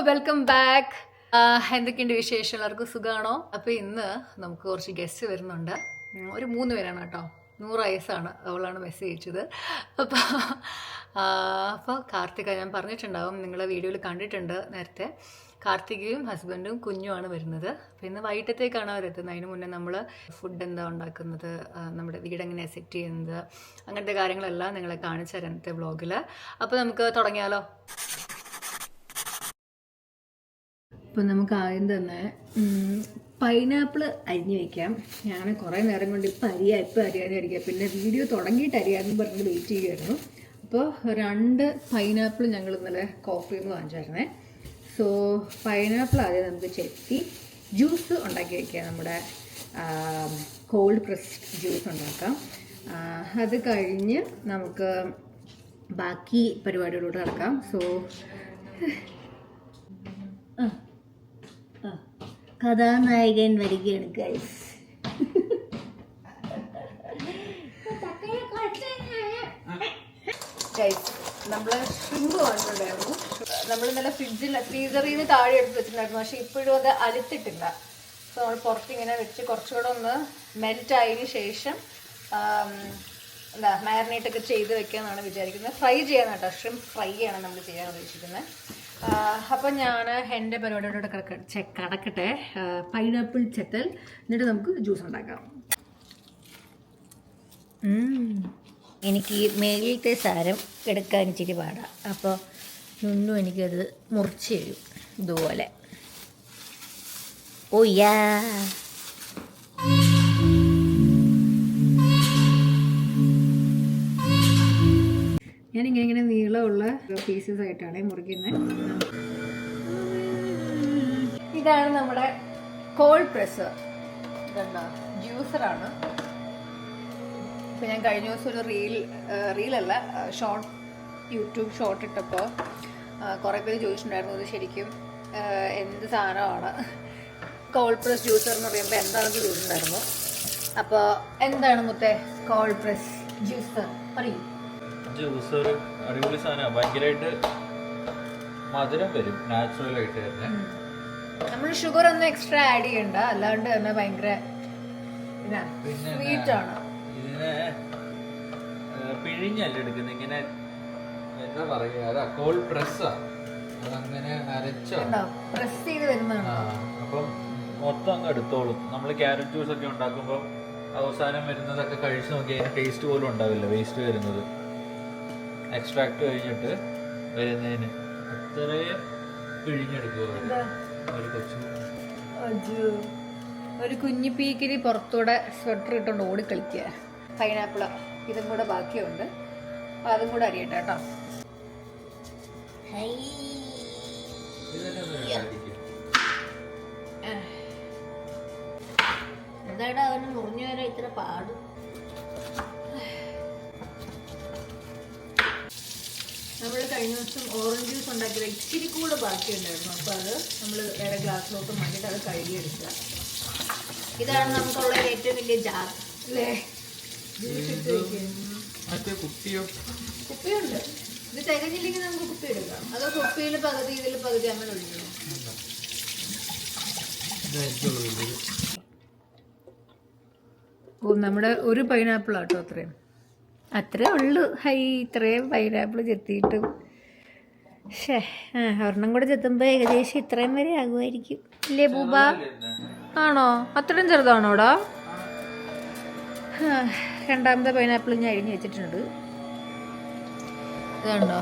Welcome back. എന്തൊക്കെയുണ്ട് വിശേഷം? എല്ലാവർക്കും സുഖമാണോ? അപ്പോൾ ഇന്ന് നമുക്ക് കുറച്ച് ഗസ്റ്റ് വരുന്നുണ്ട്. ഒരു 3 പേരാണ് കേട്ടോ. 100 വയസ്സാണ്, അവളാണ് മെസ്സേജ് അയച്ചത്. അപ്പോൾ കാർത്തിക, ഞാൻ പറഞ്ഞിട്ടുണ്ടാവും, നിങ്ങളെ വീഡിയോയിൽ കണ്ടിട്ടുണ്ട് നേരത്തെ. കാർത്തികയും ഹസ്ബൻഡും കുഞ്ഞുമാണ് വരുന്നത്. അപ്പോൾ ഇന്ന് വൈകിട്ടത്തേക്കാണ് അവരെത്തുന്നത്. അതിന് മുന്നേ നമ്മൾ ഫുഡ് എന്താ ഉണ്ടാക്കുന്നത്, നമ്മുടെ വീടെങ്ങനെയാണ് സെറ്റ് ചെയ്യുന്നത്, അങ്ങനത്തെ കാര്യങ്ങളെല്ലാം നിങ്ങളെ കാണിച്ചു തരാം ഇന്നത്തെ വ്ളോഗിൽ. അപ്പോൾ നമുക്ക് തുടങ്ങിയാലോ? ഇപ്പം നമുക്ക് ആദ്യം തന്നെ പൈനാപ്പിൾ അരിഞ്ഞ് വയ്ക്കാം. ഞാൻ കുറേ നേരം കൊണ്ട് ഇപ്പം അരിയാന്ന് ഇരിക്കുക. പിന്നെ വീഡിയോ തുടങ്ങിയിട്ട് അരിയാന്ന് പറഞ്ഞ് വെയിറ്റ് ചെയ്യുമായിരുന്നു. അപ്പോൾ 2 പൈനാപ്പിൾ ഞങ്ങൾ ഇന്നലെ കോഫിയിൽ നിന്ന് വാങ്ങിച്ചായിരുന്നേ. സോ പൈനാപ്പിൾ ആദ്യം നമുക്ക് ചെത്തി ജ്യൂസ് ഉണ്ടാക്കി വയ്ക്കാം. നമ്മുടെ കോൾഡ് പ്രസ്ഡ് ജ്യൂസ് ഉണ്ടാക്കാം. അത് കഴിഞ്ഞ് നമുക്ക് ബാക്കി പരിപാടികളോട് നടക്കാം. സോ കഥാനായകൻ വരികയാണ് ഗൈസ്. നമ്മൾ ഷ്രിമ്പ് വാങ്ങിയിട്ടുണ്ടായിരുന്നു. നമ്മൾ ഇന്നലെ ഫ്രീസറിൽ നിന്ന് താഴെ എടുത്ത് വെച്ചിട്ടുണ്ടായിരുന്നു. പക്ഷെ ഇപ്പോഴും അത് അലുത്തിട്ടില്ല. സോ നമ്മൾ പുറത്തിങ്ങനെ വെച്ച് കുറച്ചുകൂടെ ഒന്ന് മെൽറ്റ് ആയതിനു ശേഷം മാരിനേറ്റ് ഒക്കെ ചെയ്ത് വെക്കാമെന്നാണ് വിചാരിക്കുന്നത്. ഫ്രൈ ചെയ്യാൻ കേട്ടോ, ഷ്രിമ്പ് ഫ്രൈ ആണ് നമ്മൾ ചെയ്യാൻ ഉദ്ദേശിക്കുന്നത്. അപ്പം ഞാൻ എൻ്റെ പരിപാടിയോടെ കടക്കട്ടെ. പൈനാപ്പിൾ ചെത്തൽ, എന്നിട്ട് നമുക്ക് ജ്യൂസ് ഉണ്ടാക്കാം. എനിക്ക് മേലിലത്തെ സാരം എടുക്കാൻ ഇച്ചിരി പാടാം. അപ്പോൾ ഒന്നും എനിക്കത് മുറിച്ച് തരും ഇതുപോലെ. ഓയ്യാ, ഞാനിങ്ങനെ നീളമുള്ള പീസസ് ആയിട്ടാണ് മുറിക്കുന്നത്. ഇതാണ് നമ്മുടെ കോൾഡ് പ്രസ്. ഇതുണ്ടോ, ജ്യൂസറാണ്. ഇപ്പം ഞാൻ കഴിഞ്ഞ ദിവസം ഒരു റീലല്ല യൂട്യൂബ് ഷോർട്ട് ഇട്ടപ്പോൾ കുറേ പേര് ചോദിച്ചിട്ടുണ്ടായിരുന്നു ഇത് ശരിക്കും എന്ത് സാധനമാണ് കോൾഡ് പ്രസ് ജ്യൂസർ എന്ന് പറയുമ്പോൾ എന്താണെന്ന് ചോദിച്ചിട്ടുണ്ടായിരുന്നു. അപ്പോൾ എന്താണ് മുത്തേ കോൾഡ് പ്രസ് ജ്യൂസർ? പറയൂ. ജ്യൂസർ അടിപൊളി സാധനമാണ്. ഭയങ്കരമായിട്ട് മധുരം വരും നാച്ചുറലായിട്ട് തന്നെ. നമ്മൾ ഷുഗർ ഒന്നും എക്സ്ട്രാ ആഡ് ചെയ്യണ്ട, അല്ലാണ്ട് തന്നെ ഭയങ്കര സ്വീറ്റ് ആണ്. ഇതിനെ പിഴിഞ്ഞല്ല എടുക്കുന്നത്, ഇങ്ങനെ എന്താ പറയുക, അതാ കോൾഡ് പ്രസ്സാ. അതങ്ങനെ അരച്ചോ പ്രസ് ചെയ്ത് വരുന്നതാണ്. അപ്പം മൊത്തം അങ്ങ് എടുത്തോളും. നമ്മൾ ക്യാരറ്റ് ജ്യൂസ് ഒക്കെ ഉണ്ടാക്കുമ്പോൾ അവസാനം വരുന്നതൊക്കെ കഴിച്ച് നോക്കി അതിന് ടേസ്റ്റ് പോലും ഉണ്ടാവില്ല, വേസ്റ്റ് വരുന്നത്. എക്സ്ട്രാക്ട് കഴിഞ്ഞിട്ട് വരുന്നതിന് അത്രയും പിഴിഞ്ഞെടുക്കുക. ഒരു കുഞ്ഞു പീക്കിന് പുറത്തൂടെ സ്വെറ്റർ ഇട്ടുകൊണ്ട് ഓടിക്കളിക്കുക. പൈനാപ്പിള് ഇതും കൂടെ ബാക്കിയുണ്ട്, അതും കൂടെ അരിയട്ടെ കേട്ടോ. എന്താടാ അവന് മുറിഞ്ഞു വരാൻ ഇത്ര പാട്? നമ്മൾ കഴിഞ്ഞ ദിവസം ഓറഞ്ച് ജ്യൂസ് ഉണ്ടാക്കിയത് ഇച്ചിരി കൂടെ ബാക്കിയുണ്ടായിരുന്നു. അപ്പോൾ അത് നമ്മൾ വേറെ ഗ്ലാസ്സിലോട്ട് മാറ്റിയിട്ട് അത് കഴുകിയെടുക്കുക. ഇതാണ് നമുക്കുള്ള ഏറ്റവും വലിയ ജാർ അല്ലേ? ജ്യൂസ് ഇട്ട് വയ്ക്കുക. കുപ്പിയുണ്ട്. ഇത് തികഞ്ഞില്ലെങ്കിൽ നമുക്ക് കുപ്പി എടുക്കാം. അതോ കുപ്പിയിൽ പകുതി ഇതിൽ പകുതി അങ്ങനെ ഒഴിക്കണം. ഓ, നമ്മുടെ ഒരു പൈനാപ്പിൾ ആട്ടോ അത്രേ ഉള്ളൂ. ഇത്രയും പൈനാപ്പിൾ ചെത്തിയിട്ട് ഒരെണ്ണം കൂടെ ചെത്തുമ്പോൾ ഏകദേശം ഇത്രയും വരെ ആകുമായിരിക്കും ഇല്ലേ ബൂബ? ആണോ, അത്രയും ചെറുതാണോടാ? രണ്ടാമത്തെ പൈനാപ്പിൾ ഞാൻ അരിഞ്ഞ് വെച്ചിട്ടുണ്ട്. ഇതുണ്ടോ,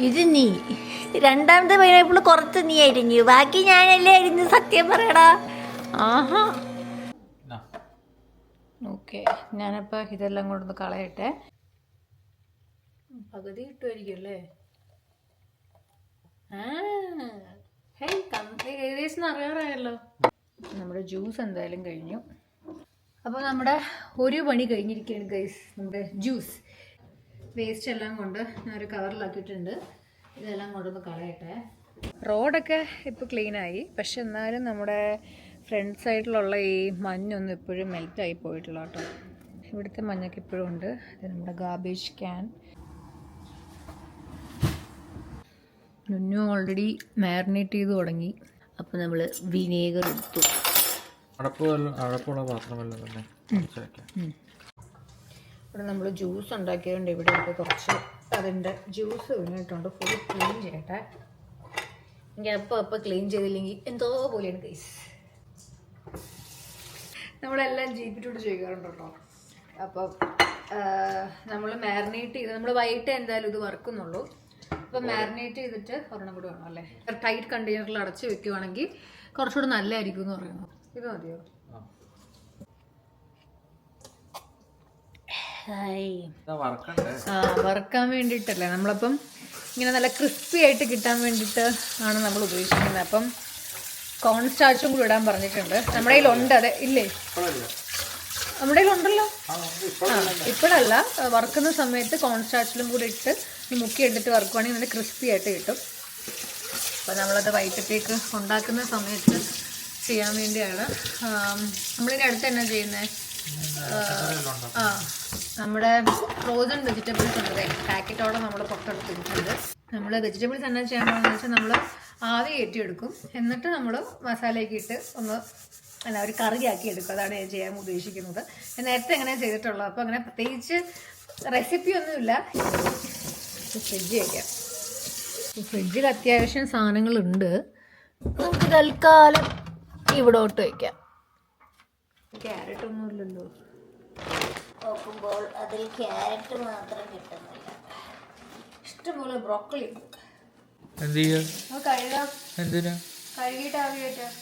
ഇത് നീ രണ്ടാമത്തെ പൈനാപ്പിൾ കുറച്ച് നീ അരിഞ്ഞു, ബാക്കി ഞാനല്ലേ അരിഞ്ഞു. സത്യം പറയടാ. ആഹാ, ഓക്കെ. ഞാനപ്പോൾ ഇതെല്ലാം കൊണ്ടൊന്ന് കളയട്ടെ. പകുതി കിട്ടുമായിരിക്കും അല്ലേ? ഏകദേശം അറിയാറായല്ലോ. നമ്മുടെ ജ്യൂസ് എന്തായാലും കഴിഞ്ഞു. അപ്പോൾ നമ്മുടെ ഒരു പണി കഴിഞ്ഞിരിക്കുകയാണ് ഗൈസ്. നമ്മുടെ ജ്യൂസ് വേസ്റ്റ് എല്ലാം കൊണ്ട് ഞാനൊരു കവറിലാക്കിയിട്ടുണ്ട്. ഇതെല്ലാം കൊണ്ടൊന്ന് കളയട്ടെ. റോഡൊക്കെ ഇപ്പോൾ ക്ലീനായി, പക്ഷെ എന്നാലും നമ്മുടെ ഫ്രണ്ട് സൈഡിലുള്ള ഈ മഞ്ഞൊന്നും ഇപ്പോഴും മെൽറ്റായി പോയിട്ടില്ല കേട്ടോ. ഇവിടുത്തെ മഞ്ഞൊക്കെ ഇപ്പോഴും ഉണ്ട്. ഇത് നമ്മുടെ ഗാർബേജ് ക്യാൻ. നുന്നു ഓൾറെഡി മാരിനേറ്റ് ചെയ്ത് തുടങ്ങി. അപ്പോൾ നമ്മൾ വിനേഗർ എടുത്തു. അടപ്പുള്ള പാത്രമല്ല തന്നെ. ഇവിടെ നമ്മൾ ജ്യൂസ് ഉണ്ടാക്കിയതുകൊണ്ട് ഇവിടെ ഒക്കെ കുറച്ച് അതിൻ്റെ ജ്യൂസ് വീണിട്ടുണ്ട്. ഫുൾ ക്ലീൻ ചെയ്യട്ടെ. എനിക്ക് അപ്പോൾ ക്ലീൻ ചെയ്തില്ലെങ്കിൽ എന്തോ പോലെയാണ് ഗൈസ്. നമ്മളെല്ലാം ജീപ്പിട്ടോട് ചെയ്യാറുണ്ട് കേട്ടോ. അപ്പം നമ്മൾ മാരിനേറ്റ് ചെയ്ത് നമ്മൾ വൈകിട്ട് എന്തായാലും ഇത് വറുക്കുന്നുള്ളൂ. അപ്പം മാരിനേറ്റ് ചെയ്തിട്ട് ഒരെണ്ണം കൂടി വേണം അല്ലേ. ടൈറ്റ് കണ്ടെയ്നറിൽ അടച്ച് വെക്കുവാണെങ്കിൽ കുറച്ചുകൂടി നല്ലതായിരിക്കും എന്ന് പറയുന്നു. ഇത് മതിയോ? വറുക്കാൻ വേണ്ടിയിട്ടല്ലേ നമ്മളപ്പം ഇങ്ങനെ നല്ല ക്രിസ്പി ആയിട്ട് കിട്ടാൻ വേണ്ടിയിട്ട് ആണ് നമ്മൾ ഉദ്ദേശിക്കുന്നത്. അപ്പം കോൺ സ്റ്റാർച്ചും കൂടി ഇടാൻ പറഞ്ഞിട്ടുണ്ട്. നമ്മുടെ കയ്യിലുണ്ട്. അതെ ഇല്ലേ? നമ്മുടെ കയ്യിലുണ്ടല്ലോ. ഇപ്പോഴല്ല, വറുക്കുന്ന സമയത്ത് കോൺ സ്റ്റാർച്ചിലും കൂടി ഇട്ട് മുക്കി എടുത്തിട്ട് വറുക്കുവാണെങ്കിൽ നല്ല ക്രിസ്പി ആയിട്ട് കിട്ടും. അപ്പോൾ നമ്മളത് വൈകിട്ടത്തേക്ക് ഉണ്ടാക്കുന്ന സമയത്ത് ചെയ്യാൻ വേണ്ടിയാണ്. നമ്മളിതിൻ്റെ അടുത്ത് തന്നെ ചെയ്യുന്നത്. നമ്മുടെ ഫ്രോസൺ വെജിറ്റബിൾസ് ഉണ്ട്, പാക്കറ്റോടെ നമ്മൾ പുറത്തെടുത്തിട്ടുണ്ട്. നമ്മൾ വെജിറ്റബിൾസ് എന്നാ ചെയ്യാൻ പോകുന്നത് വെച്ചാൽ നമ്മൾ ആവി കയറ്റിയെടുക്കും. എന്നിട്ട് നമ്മൾ മസാലയൊക്കെ ഇട്ട് ഒന്ന് ഒരു കറിയാക്കി എടുക്കും. അതാണ് ഞാൻ ചെയ്യാൻ ഉദ്ദേശിക്കുന്നത്. ഞാൻ നേരത്തെ എങ്ങനെ ചെയ്തിട്ടുള്ളത്. അപ്പോൾ അങ്ങനെ പ്രത്യേകിച്ച് റെസിപ്പി ഒന്നുമില്ല. ഫ്രിഡ്ജ് വയ്ക്കാം. ഫ്രിഡ്ജിൽ അത്യാവശ്യം സാധനങ്ങളുണ്ട്. നമുക്ക് തൽക്കാലം ഇവിടോട്ട് വയ്ക്കാം. ക്യാരറ്റ് ഒന്നുമില്ലല്ലോ. നോക്കുമ്പോൾ അതിൽ ക്യാരറ്റ് മാത്രം കിട്ടുന്നില്ല. ഇഷ്ടംപോലെ ബ്രോക്കലി ഉണ്ട്. കഴുകിയിട്ട് ആവി കയറ്റാം.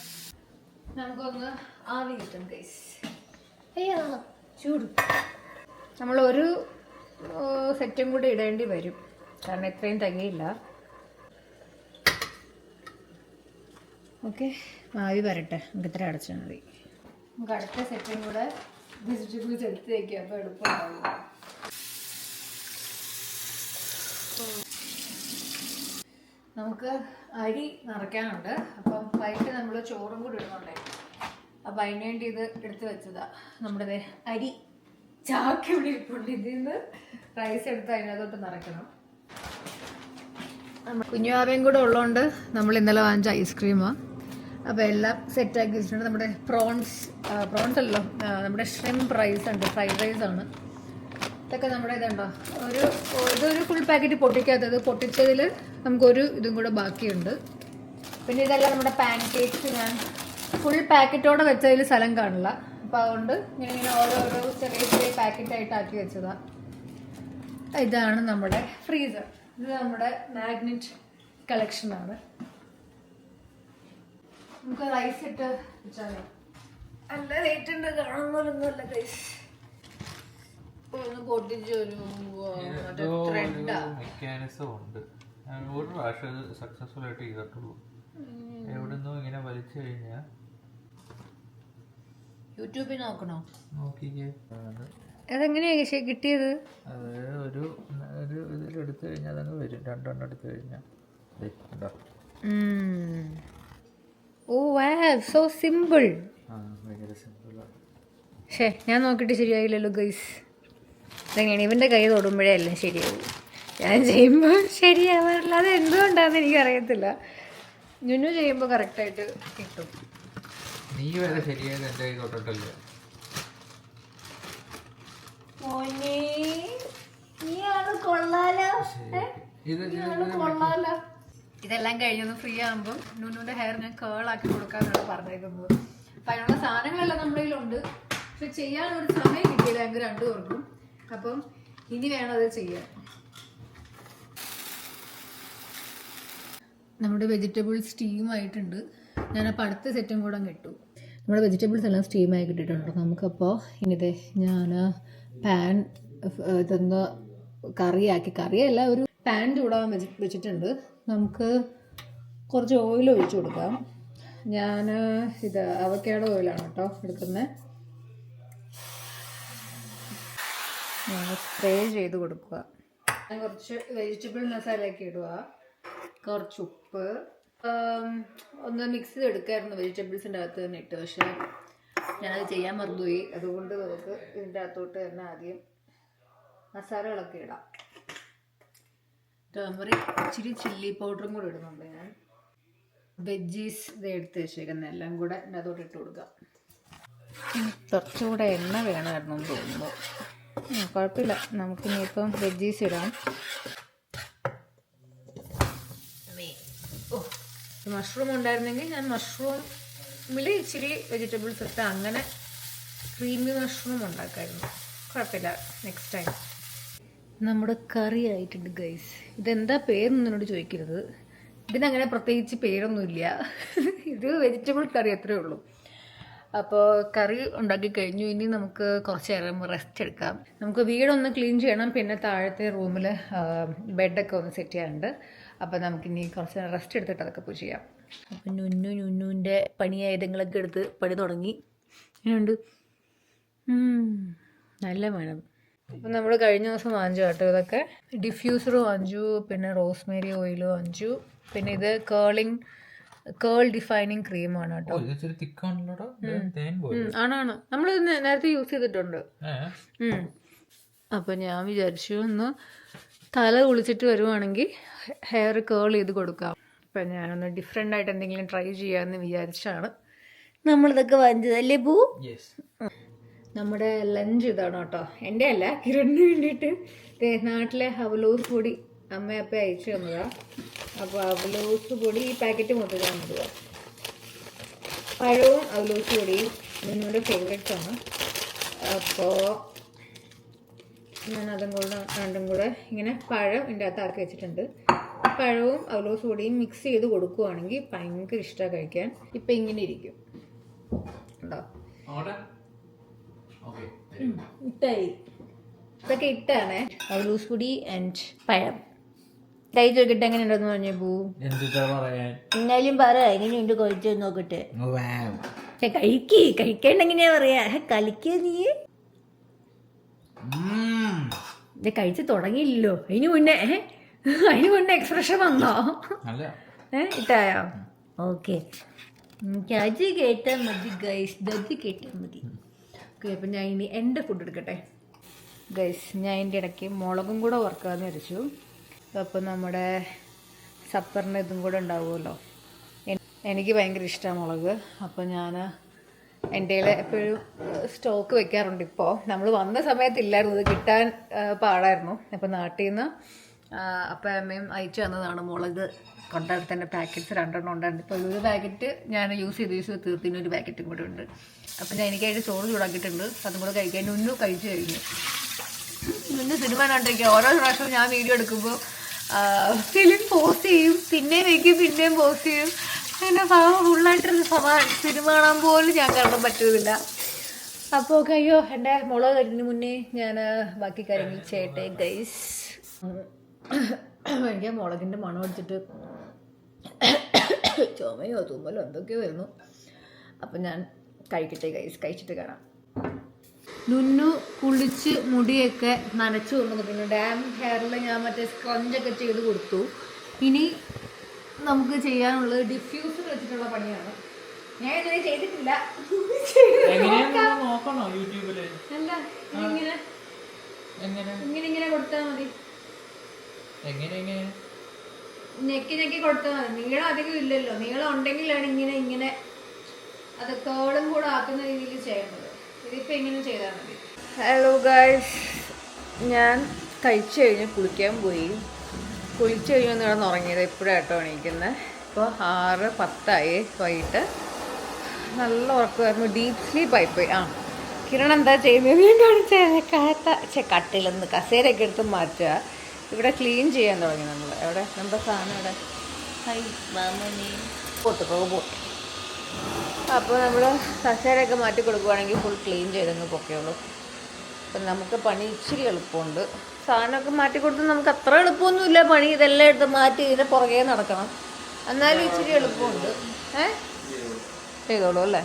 നമുക്കൊന്ന് ആവി കിട്ടും ഗൈസ്. ചൂട് നമ്മളൊരു സെറ്റും കൂടി ഇടേണ്ടി വരും, കാരണം ഇത്രയും തികയില്ല. ഓക്കെ, ആവി വരട്ടെ. നമുക്ക് ഇത്ര അടച്ചാൽ മതി. നമുക്ക് അടുത്ത സെറ്റും കൂടെ വെജിറ്റബിൾസ് എടുത്ത് വയ്ക്കാം. അപ്പോൾ എളുപ്പമാവും. നമുക്ക് അരി നിറയ്ക്കാനുണ്ട്. അപ്പം വൈകിട്ട് നമ്മൾ ചോറും കൂടി ഇടുന്നുണ്ടേ. അപ്പം അതിന് വേണ്ടി ഇത് എടുത്ത് വെച്ചതാ. നമ്മുടെ അരി ചാക്കി ഇവിടെ ഇരിപ്പുണ്ട്. ഇതിൽ നിന്ന് റൈസ് എടുത്ത് അതിനകത്തോട്ട് നിറയ്ക്കണം. കുഞ്ഞുവാവയും കൂടെ ഉള്ളതുകൊണ്ട് നമ്മൾ ഇന്നലെ വാങ്ങിച്ച ഐസ്ക്രീമാണ്. അപ്പോൾ എല്ലാം സെറ്റാക്കി വെച്ചിട്ടുണ്ട്. നമ്മുടെ പ്രോൺസ് അല്ലോ, നമ്മുടെ ഷ്രിംപ് റൈസ് ഉണ്ട്, ഫ്രൈഡ് റൈസാണ്. ഇതൊക്കെ നമ്മുടെ ഇതുണ്ടോ, ഇതൊരു ഫുൾ പാക്കറ്റ് പൊട്ടിക്കാത്തത്. പൊട്ടിച്ചതിൽ നമുക്കൊരു ഇതും കൂടെ ബാക്കിയുണ്ട്. പിന്നെ ഇതെല്ലാം നമ്മുടെ പാൻ കേക്ക്സ്. ഞാൻ ഫുൾ പാക്കറ്റോടെ വെച്ചതിൽ സ്ഥലം കാണില്ല. അപ്പോൾ അതുകൊണ്ട് ഇങ്ങനെ ഓരോരോ ചെറിയ ചെറിയ പാക്കറ്റായിട്ട് ആക്കി വെച്ചതാണ്. ഇതാണ് നമ്മുടെ ഫ്രീസർ. ഇത് നമ്മുടെ മാഗ്നറ്റ് കളക്ഷനാണ്. നമുക്ക് റൈസ് ഇട്ട് വെച്ചാലോ? നല്ല റേറ്റ് ഉണ്ട്, കാണുന്നൊന്നുമല്ല ഗൈസ്. ഒന്ന് പൊട്ടിച്ച് ഒരു മെക്കാനിസം ഉണ്ട്. ഒരു പ്രാവശ്യം സക്സസ്ഫുൾ ആയിട്ട് ചെയ്തിട്ടുള്ളൂ. എവിടുന്നോ ഇങ്ങനെ വലിച്ചു കഴിഞ്ഞാൽ യൂട്യൂബിൽ നോക്കണോ? നോക്കിക്കേ. അതെങ്ങനെയാ കിട്ടിയത്? അത് ഒരു ഇതിലെടുത്തു കഴിഞ്ഞാൽ അതങ്ങ് വരും. രണ്ടെണ്ണം എടുത്തു കഴിഞ്ഞാൽ. ഓ വാവ്, സോ സിമ്പിൾ. ഭയങ്കര സിമ്പിളാണ്. പക്ഷേ ഞാൻ നോക്കിയിട്ട് ശരിയായില്ലല്ലോ ഗൈസ്. അതെങ്ങനെയാണ് ഇവൻ്റെ കൈ തൊടുമ്പോഴേ എല്ലാം ശരിയാവും. ഞാൻ ചെയ്യുമ്പോൾ ശരിയാവാറില്ല. അത് എന്തുകൊണ്ടാണെന്ന് എനിക്കറിയത്തില്ല. ഞുന്നു ചെയ്യുമ്പോൾ കറക്റ്റായിട്ട് കിട്ടും. നീ വരെ ശരിയായത് എൻ്റെ കൈ തൊട്ടിട്ടല്ലേ? ഇതെല്ലാം കഴിഞ്ഞൊന്ന് ഫ്രീ ആകുമ്പോൾ നുന്നുവിൻ്റെ ഹെയർ ഞാൻ കേളാക്കി കൊടുക്കാനാണ് പറഞ്ഞേക്കുന്നത്. അപ്പം അതിനുള്ള സാധനങ്ങളെല്ലാം നമ്മുടെ കയ്യിലുണ്ട്. പക്ഷെ ചെയ്യാനൊരു സമയം കിട്ടിയില്ല ഞങ്ങൾക്ക് രണ്ടുപേർക്കും. അപ്പം ഇനി വേണം അത് ചെയ്യാൻ. നമ്മുടെ വെജിറ്റബിൾ സ്റ്റീമായിട്ടുണ്ട്. ഞാനപ്പോൾ അടുത്ത സെറ്റും കൂടെ കിട്ടും. നമ്മുടെ വെജിറ്റബിൾസ് എല്ലാം സ്റ്റീമായി കിട്ടിയിട്ടുണ്ട്. നമുക്കപ്പോൾ ഇനിതേ ഞാൻ പാൻ ഇതൊന്ന് കറിയല്ല, ഒരു പാൻ ചൂടാൻ വെച്ചിട്ടുണ്ട്. നമുക്ക് കുറച്ച് ഓയിൽ ഒഴിച്ചു കൊടുക്കാം. ഞാൻ ഇത് അവക്കാഡോ ഓയിലാണ് കേട്ടോ എടുക്കുന്നത്. സ്പ്രേ ചെയ്ത് കൊടുക്കുക. ഞാൻ കുറച്ച് വെജിറ്റബിൾ മസാലയൊക്കെ ഇടുക. കുറച്ച് ഉപ്പ്, ഒന്ന് മിക്സ് ചെയ്തെടുക്കായിരുന്നു വെജിറ്റബിൾസിൻ്റെ അകത്ത് തന്നെ ഇട്ട്. പക്ഷേ ഞാനത് ചെയ്യാൻ മറന്നുപോയി. അതുകൊണ്ട് നമുക്ക് ഇതിൻ്റെ അകത്തോട്ട് തന്നെ ആദ്യം മസാലകളൊക്കെ ഇടാം. ടർമറിക് ഇച്ചിരി ചില്ലി പൗഡറും കൂടെ ഇടുന്നുണ്ട് ഞാൻ. വെജീസ് ഇത് എടുത്ത് വെച്ചേക്കുന്ന എല്ലാം കൂടെ അതോടെ ഇട്ട് കൊടുക്കാം. കുറച്ചുകൂടെ എണ്ണ വേണമായിരുന്നു എന്ന് തോന്നുന്നു. കുഴപ്പമില്ല, നമുക്കിനിയിപ്പം വെജീസ് ഇടാം. മഷ്റൂം ഉണ്ടായിരുന്നെങ്കിൽ ഞാൻ മഷ്റൂമിൽ ഇച്ചിരി വെജിറ്റബിൾസ് ഇട്ട് അങ്ങനെ ക്രീമി മഷ്റൂം ഉണ്ടാക്കായിരുന്നു. കുഴപ്പമില്ല, നെക്സ്റ്റ് ടൈം. നമ്മുടെ കറി ആയിട്ടുണ്ട് ഗൈസ്. ഇതെന്താ പേരൊന്നും എന്നോട് ചോദിക്കരുത്, ഇതിനങ്ങനെ പ്രത്യേകിച്ച് പേരൊന്നുമില്ല. ഇത് വെജിറ്റബിൾ കറി അത്രേ ഉള്ളൂ. അപ്പോൾ കറി ഉണ്ടാക്കി കഴിഞ്ഞു. ഇനി നമുക്ക് കുറച്ച് നേരം റെസ്റ്റ് എടുക്കാം. നമുക്ക് വീടൊന്ന് ക്ലീൻ ചെയ്യണം, പിന്നെ താഴത്തെ റൂമിൽ ബെഡൊക്കെ ഒന്ന് സെറ്റ് ചെയ്യാനുണ്ട്. അപ്പോൾ നമുക്കിനി കുറച്ച് നേരം റെസ്റ്റ് എടുത്തിട്ട് അതൊക്കെ പോയി ചെയ്യാം. അപ്പം നുന്നുവിൻ്റെ പണിയായുധങ്ങളൊക്കെ എടുത്ത് പണി തുടങ്ങി. ഇങ്ങനെയുണ്ട്, നല്ല വേണം. അപ്പം നമ്മൾ കഴിഞ്ഞ ദിവസം വാങ്ങിച്ചു കേട്ടോ ഇതൊക്കെ. ഡിഫ്യൂസർ വാങ്ങിച്ചു, പിന്നെ റോസ്മേരി ഓയിൽ വാങ്ങിച്ചു, പിന്നെ ഇത് കേൾ ഡിഫൈനിങ് ക്രീമാണ് കേട്ടോ. ആണാണ്, നമ്മൾ നേരത്തെ യൂസ് ചെയ്തിട്ടുണ്ട്. അപ്പം ഞാൻ വിചാരിച്ചു ഒന്ന് തല കുളിച്ചിട്ട് വരുവാണെങ്കിൽ ഹെയർ കേൾ ചെയ്ത് കൊടുക്കാം. അപ്പം ഞാനൊന്ന് ഡിഫറെൻ്റ് ആയിട്ട് എന്തെങ്കിലും ട്രൈ ചെയ്യാമെന്ന് വിചാരിച്ചാണ് നമ്മളിതൊക്കെ വാങ്ങിച്ചതല്ലേ പൂ. നമ്മുടെ ലഞ്ച് ഇതാണ് കേട്ടോ. എൻ്റെ അല്ല, കിരണിന് വേണ്ടിയിട്ട് നാട്ടിലെ അവലോസ് പൊടി അമ്മയപ്പം അയച്ചു തന്നതാണ്. അപ്പോൾ അവലോസ് പൊടി ഈ പാക്കറ്റ് മൊത്തം തന്നതാണ്. പഴവും അവലോസ് പൊടിയും നിങ്ങളുടെ ഫേവറേറ്റ്സ് ആണ്. അപ്പോൾ ഞാൻ അതും കൂടെ രണ്ടും കൂടെ ഇങ്ങനെ പഴം ഇതിൻ്റെ അകത്ത് ആക്കി വെച്ചിട്ടുണ്ട്. പഴവും അവലോസ് പൊടിയും മിക്സ് ചെയ്ത് കൊടുക്കുവാണെങ്കിൽ ഭയങ്കര ഇഷ്ടമാണ് കഴിക്കാൻ. ഇപ്പം ഇങ്ങനെ ഇരിക്കും ഉണ്ടോ, ഇട്ടായി. ഇതൊക്കെ ഇട്ടാണേ അവലോസ് പൊടി ആൻഡ് പഴം. കഴിച്ച് നോക്കിട്ട് എങ്ങനെ ഉണ്ടെന്ന് പറഞ്ഞു പൂ. എന്നാലും പറ എങ്ങനെയുണ്ട് കഴിച്ചു നോക്കട്ടെ. കഴിക്കേണ്ട എങ്ങനെയാ പറയാ, കളിക്കുക നീ. ഇത് കഴിച്ച് തുടങ്ങിയില്ലല്ലോ, അതിന് മുന്നേ എക്സ്പ്രഷൻ വന്നോ? ഇട്ടായോ? ഓക്കെ, അത് കേട്ടാൽ മതി ഗൈസ്, ഇത് കേട്ടാൽ മതി. ഓക്കെ, അപ്പം ഞാൻ ഇനി എൻ്റെ ഫുഡ് എടുക്കട്ടെ ഗൈസ്. ഞാൻ അതിൻ്റെ ഇടയ്ക്ക് മുളകും കൂടെ വറുക്കാമെന്ന് വിചാരിച്ചു. അപ്പോൾ നമ്മുടെ സപ്പറിൻ്റെ ഇതും കൂടെ ഉണ്ടാവുമല്ലോ. എനിക്ക് ഭയങ്കര ഇഷ്ടമാണ് മുളക്. അപ്പോൾ ഞാൻ എൻ്റെ കയ്യിൽ എപ്പോഴും സ്റ്റോക്ക് വെക്കാറുണ്ട്. ഇപ്പോൾ നമ്മൾ വന്ന സമയത്തില്ലായിരുന്നു, ഇത് കിട്ടാൻ പാടായിരുന്നു. അപ്പോൾ നാട്ടിൽ നിന്ന് അപ്പം അമ്മയും അയച്ചു തന്നതാണ് മുളക്. കൊണ്ടടുത്തന്നെ പാക്കറ്റ്സ് 2 ഉണ്ടായിരുന്നു. ഇപ്പോൾ ഒരു പാക്കറ്റ് ഞാൻ യൂസ് ചെയ്ത് തീർത്തിന് ഒരു പാക്കറ്റും കൂടെ ഉണ്ട്. അപ്പം ഞാൻ എനിക്കായിട്ട് ചോറ് ചൂടാക്കിയിട്ടുണ്ട്, അതും കൂടെ കഴിക്കാൻ നുന്നു കഴിച്ചു കഴിഞ്ഞു. നുന്നു സിനിമ കണ്ടിരിക്കുക. ഓരോ പ്രാവശ്യവും ഞാൻ വീഡിയോ എടുക്കുമ്പോൾ ഫിലിം പോസ്റ്റ് ചെയ്യും, പിന്നെയും വയ്ക്കും, പിന്നെയും പോസ്റ്റ് ചെയ്യും. അങ്ങനെ ഫുള്ളായിട്ടൊരു സിനിമ കാണാൻ പോലും ഞാൻ കാണാൻ പറ്റുന്നില്ല. അപ്പോൾ അയ്യോ, എൻ്റെ മുളക് കഴിഞ്ഞതിന് മുന്നേ ഞാൻ ബാക്കി കാര്യങ്ങൾ ചെയ്യട്ടെ ഗൈസ്. എനിക്ക് മുളകിൻ്റെ മണം അടിച്ചിട്ട് ചുമയോ തുമ്മലോ എന്തൊക്കെയോ വരുന്നു. അപ്പം ഞാൻ കഴിക്കട്ടെ ഗൈസ്, കഴിച്ചിട്ട് കാണാം. നുന്നു കുളിച്ച് മുടിയൊക്കെ നനച്ചു കൊണ്ടുവന്നിട്ടുണ്ട്. ഡാം ഹെയറിൽ ഞാൻ മറ്റേ സ്ക്രഞ്ചൊക്കെ ചെയ്ത് കൊടുത്തു. ഇനി നമുക്ക് ചെയ്യാനുള്ളത് ഡിഫ്യൂസർ വെച്ചിട്ടുള്ള പണിയാണ്. ഞാൻ ഇതുവരെ ചെയ്തിട്ടില്ല. അല്ല, ഇങ്ങനെ കൊടുത്താൽ മതി. ഞെക്കി കൊടുത്താൽ മതി. നീളം അധികം ഇല്ലല്ലോ, നീളം ഉണ്ടെങ്കിലാണ് ഇങ്ങനെ അത് കേളും കൂടെ ആക്കുന്ന രീതിയിൽ ചെയ്യേണ്ടത്. ഇതിപ്പോൾ ഇങ്ങനെ ചെയ്താൽ മതി. ഹലോ ഗൈസ്, ഞാൻ കഴിച്ചു കഴിഞ്ഞ് കുളിക്കാൻ പോയി. കുളിച്ചു കഴിഞ്ഞ് ഒന്ന് കിടന്ന് ഉറങ്ങിയത് ഇപ്പോഴാട്ടോ എണീക്കുന്നത്. ഇപ്പോൾ 6:10 വൈകിട്ട്. നല്ല ഉറക്കമായിരുന്നു, ഡീപ്പ് സ്ലീപ്പ് ആയിപ്പോയി. കിരൺ എന്താ ചെയ്യുന്നത് ഞാൻ കാണിച്ചത്. കട്ടിലൊന്ന് കസേരയൊക്കെ എടുത്ത് മാറ്റുക. ഇവിടെ ക്ലീൻ ചെയ്യാൻ തുടങ്ങി നമ്മൾ. എവിടെ നമ്മുടെ സാധനം ഇവിടെ റോബോട്ട്. അപ്പോൾ നമ്മൾ കസേരയൊക്കെ മാറ്റി കൊടുക്കുവാണെങ്കിൽ ഫുൾ ക്ലീൻ ചെയ്തങ്ങ് പൊക്കെയുള്ളൂ. അപ്പം നമുക്ക് പണി ഇച്ചിരി എളുപ്പമുണ്ട്. സാധനമൊക്കെ മാറ്റി കൊടുത്ത് നമുക്ക് അത്ര എളുപ്പമൊന്നുമില്ല പണി. ഇതെല്ലാം എടുത്ത് മാറ്റി ഇതിൻ്റെ പുറകെ നടക്കണം, എന്നാലും ഇച്ചിരി എളുപ്പമുണ്ട്. ചെയ്തോളൂ അല്ലേ.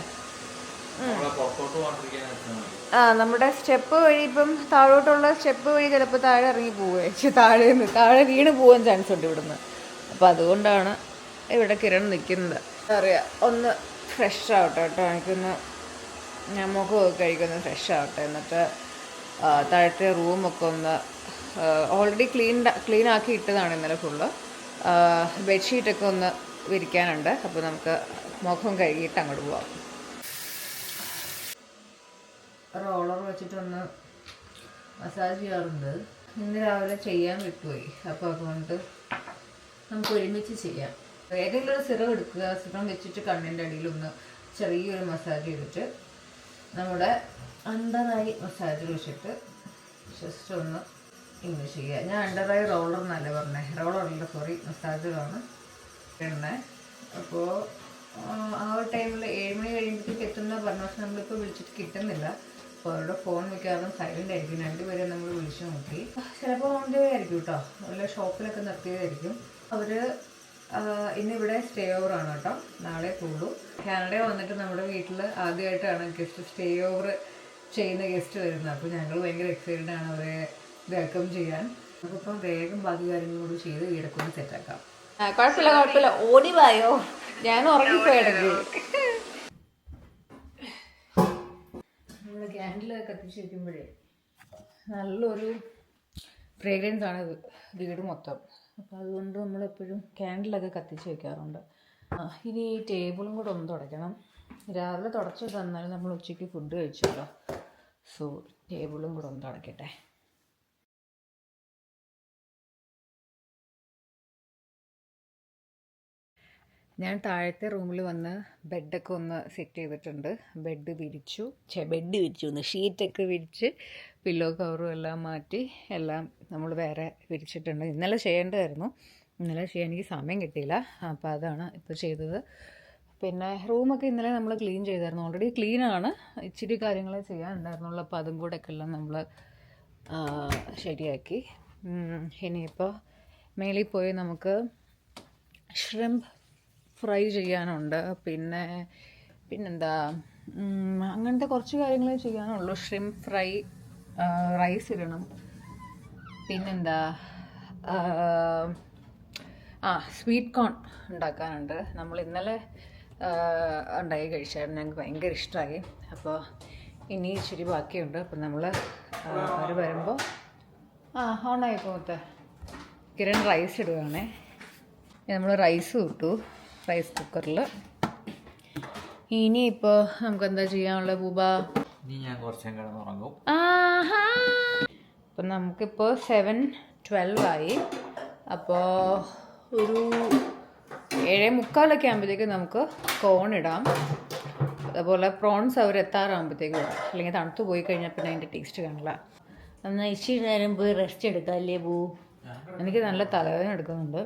നമ്മുടെ സ്റ്റെപ്പ് വഴി ഇപ്പം താഴോട്ടുള്ള സ്റ്റെപ്പ് വഴി ചിലപ്പോൾ താഴെ ഇറങ്ങി പോവുക, താഴെ വീണ് പോകാൻ ചാൻസ് ഉണ്ട് ഇവിടുന്ന്. അപ്പോൾ അതുകൊണ്ടാണ് ഇവിടെ കിരൺ നിൽക്കുന്നത്. അറിയാം, ഒന്ന് ഫ്രഷ് ആവട്ടെ കേട്ടോ. എനിക്കൊന്ന് ഞാൻ മുഖമൊക്കെ കഴിക്കൊന്ന് ഫ്രഷ് ആവട്ടെ, എന്നിട്ട് താഴത്തെ റൂമൊക്കെ ഒന്ന് ഓൾറെഡി ക്ലീൻ ആക്കി ഇട്ടതാണ് ഇന്നലെ ഫുള്ള്. ബെഡ്ഷീറ്റൊക്കെ ഒന്ന് വിരിക്കാനുണ്ട്. അപ്പോൾ നമുക്ക് മുഖം കഴുകിയിട്ട് അങ്ങോട്ട് പോവാം. റോളർ വെച്ചിട്ടൊന്ന് മസാജ് ചെയ്യാറുണ്ട്. ഇന്ന് രാവിലെ ചെയ്യാൻ വിട്ടുപോയി. അപ്പോൾ അതുകൊണ്ട് നമുക്ക് ഒരുമിച്ച് ചെയ്യാം. ഏതെങ്കിലും ഒരു സിറം എടുക്കുക. സിറം വെച്ചിട്ട് കണ്ണിൻ്റെ അടിയിലൊന്ന് ചെറിയൊരു മസാജ് ചെയ്തിട്ട് നമ്മുടെ അണ്ടർ ഐ മസാജ് വെച്ചിട്ട് ജസ്റ്റ് ഒന്ന് ഇങ്ങനെ ചെയ്യുക. ഞാൻ അണ്ടർ ഐ റോളർ എന്നല്ല പറഞ്ഞത്, റോളറല്ല സോറി, മസാജറാണ് ഇടുന്നത്. അപ്പോൾ ആ ഒരു ടൈമിൽ 7 മണി കഴിയുമ്പോഴത്തേക്ക് എത്തുന്ന പറഞ്ഞ, പക്ഷെ നമ്മളിപ്പോൾ വിളിച്ചിട്ട് കിട്ടുന്നില്ല. അപ്പോൾ അവരുടെ ഫോൺ മിക്കവാറും സൈലൻ്റ് ആയിരിക്കും. 2 പേരെ നമ്മൾ വിളിച്ചു നോക്കി. ചിലപ്പോൾ ഓൺ ദ വേ ആയിരിക്കും കേട്ടോ, വല്ല ഷോപ്പിലൊക്കെ നിർത്തിയതായിരിക്കും. അവർ ഇന്നിവിടെ സ്റ്റേ ഓവറാണ് കേട്ടോ, നാളെ പോകുള്ളൂ. കാനഡ വന്നിട്ട് നമ്മുടെ വീട്ടിൽ ആദ്യമായിട്ടാണ് ഗസ്റ്റ് സ്റ്റേ ഓവർ ചെയ്യുന്ന ഗസ്റ്റ് വരുന്നത്. അപ്പോൾ ഞങ്ങൾ ഭയങ്കര എക്സൈറ്റഡ് ആണ് അവരെ വെൽക്കം ചെയ്യാൻ. നമുക്കിപ്പം വേഗം ബാക്കി കാര്യങ്ങളോട് ചെയ്ത് വീടൊക്കെ ഒന്ന് സെറ്റാക്കാം. കുഴപ്പമില്ല, ഓടി വായോ, ഞാൻ ഉറങ്ങിപ്പോയിടക്ക്. നമ്മൾ ക്യാൻഡിൽ കത്തിച്ച് വയ്ക്കുമ്പോഴേ നല്ലൊരു ഫ്രേഗ്രൻസ് ആണ് വീട് മൊത്തം. അപ്പോൾ അതുകൊണ്ട് നമ്മളെപ്പോഴും ക്യാൻഡിലൊക്കെ കത്തിച്ച് വയ്ക്കാറുണ്ട്. ഇനി ഈ ടേബിളും കൂടെ ഒന്ന് തുടയ്ക്കണം. രാവിലെ തുടച്ച് തന്നാലും നമ്മൾ ഉച്ചയ്ക്ക് ഫുഡ് കഴിച്ചല്ലോ. സോ ടേബിളും കൂടെ ഒന്ന് തുടയ്ക്കട്ടെ. ഞാൻ താഴത്തെ റൂമിൽ വന്ന് ബെഡൊക്കെ ഒന്ന് സെറ്റ് ചെയ്തിട്ടുണ്ട്. ബെഡ് വിരിച്ചു, ഷീറ്റൊക്കെ വിരിച്ച് പില്ലോ കവറും എല്ലാം മാറ്റി എല്ലാം നമ്മൾ വേറെ വിരിച്ചിട്ടുണ്ട്. ഇന്നലെ ചെയ്യേണ്ടതായിരുന്നു, ഇന്നലെ ചെയ്യാൻ എനിക്ക് സമയം കിട്ടിയില്ല. അപ്പോൾ അതാണ് ഇപ്പോൾ ചെയ്തത്. പിന്നെ റൂമൊക്കെ ഇന്നലെ നമ്മൾ ക്ലീൻ ചെയ്തായിരുന്നു. ഓൾറെഡി ക്ലീനാണ്, ഇച്ചിരി കാര്യങ്ങളെ ചെയ്യാനുണ്ടായിരുന്നുള്ളൂ. അപ്പോൾ അതും കൂടെ ഒക്കെ എല്ലാം നമ്മൾ ശരിയാക്കി. ഇനിയിപ്പോൾ മേളിൽ പോയി നമുക്ക് ഷ്രിംപ് ഫ്രൈ ചെയ്യാനുണ്ട്. പിന്നെന്താ അങ്ങനത്തെ കുറച്ച് കാര്യങ്ങളെ ചെയ്യാനുള്ളൂ. ഷ്രിംപ് ഫ്രൈ, റൈസ് ഇടണം. പിന്നെന്താ സ്വീറ്റ് കോൺ ഉണ്ടാക്കാനുണ്ട്. നമ്മൾ ഇന്നലെ ഉണ്ടാക്കി കഴിച്ചായിരുന്നു, ഞങ്ങൾക്ക് ഭയങ്കര ഇഷ്ടമായി. അപ്പോൾ ഇനി ഇച്ചിരി ബാക്കിയുണ്ട്. അപ്പം നമ്മൾ അവർ വരുമ്പോൾ ഓണായി പോകത്തെ കിരൺ റൈസ് ഇടുകയാണേ. നമ്മൾ റൈസ് ഇട്ടു റൈസ് കുക്കറിൽ. ഇനിയിപ്പോൾ നമുക്ക് എന്താ ചെയ്യാനുള്ളത് പൂബ? ഞാൻ കുറച്ചും കിടന്നുറങ്ങും. അപ്പം നമുക്കിപ്പോൾ 7:12 ആയി. അപ്പോൾ ഒരു 7:45 ആകുമ്പോഴത്തേക്ക് നമുക്ക് കോൺ ഇടാം. അതുപോലെ പ്രോൺസ് അവർ എത്താറാകുമ്പോഴത്തേക്ക് ഇടാം, അല്ലെങ്കിൽ തണുത്ത് പോയി കഴിഞ്ഞാൽ പിന്നെ അതിൻ്റെ ടേസ്റ്റ് കാണില്ല. എന്നാൽ ഇച്ചിരി നേരം പോയി റെസ്റ്റ് എടുക്കാം അല്ലേ പൂ? എനിക്ക് നല്ല തലവേദന എടുക്കുന്നുണ്ട്.